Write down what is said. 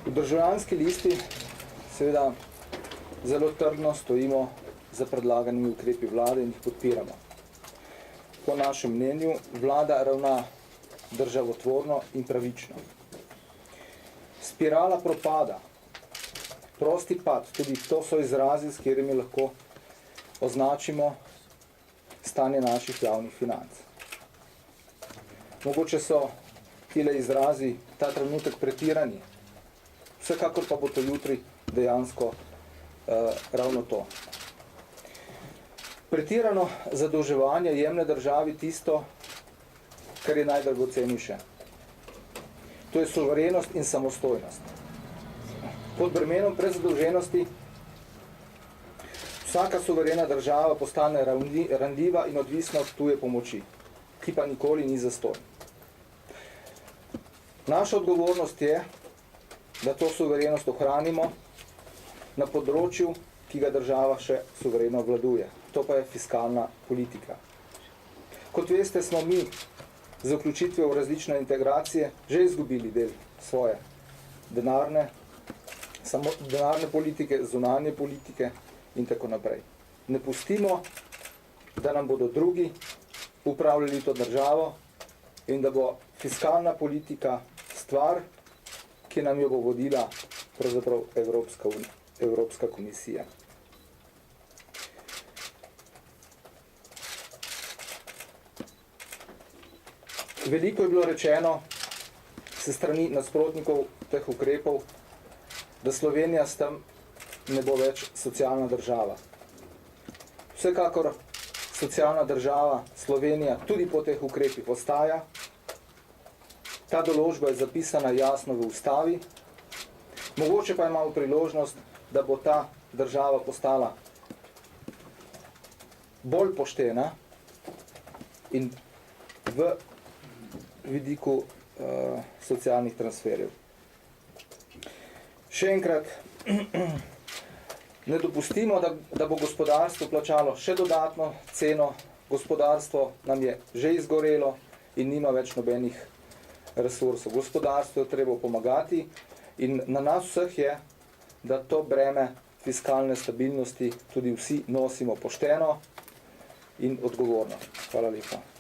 V Državljanski listi seveda zelo trdno stojimo za predlaganimi ukrepi vlade in jih podpiramo. Po našem mnenju vlada ravna državotvorno in pravično. Spirala propada, prosti pad, tudi to so izrazi, s katerimi lahko označimo stanje naših javnih financ. Mogoče so tile izrazi ta trenutek pretirani, vsekakor pa bo to jutri dejansko ravno to. Pretirano zadolževanje jemlje državi tisto, kar je najdragocenejše. To je suverenost in samostojnost. Pod bremenom prezadolženosti vsaka suverena država postane ranljiva in odvisna od tuje pomoči, ki pa nikoli ni zastonj. Naša odgovornost je, da to suverenost ohranimo na področju, ki ga država še suvereno obvladuje. To pa je fiskalna politika. Kot veste, smo mi z vključitvijo v različne integracije že izgubili del svoje denarne politike, zunanje politike in tako naprej. Ne pustimo, da nam bodo drugi upravljali to državo in da bo fiskalna politika stvar, ki nam jo bo vodila pravzaprav Evropska komisija. Veliko je bilo rečeno se strani nasprotnikov teh ukrepov, da Slovenija s tem ne bo več socialna država. Vsekakor socialna država Slovenija tudi po teh ukrepih ostaja. Ta določba je zapisana jasno v ustavi. Mogoče pa imamo priložnost, da bo ta država postala bolj poštena in v vidiku socialnih transferjev. Še enkrat, ne dopustimo, da bo gospodarstvo plačalo še dodatno ceno. Gospodarstvo nam je že izgorelo in nima več nobenih resursov. Gospodarstvo je treba pomagati in na nas vseh je, da to breme fiskalne stabilnosti tudi vsi nosimo pošteno in odgovorno. Hvala lepa.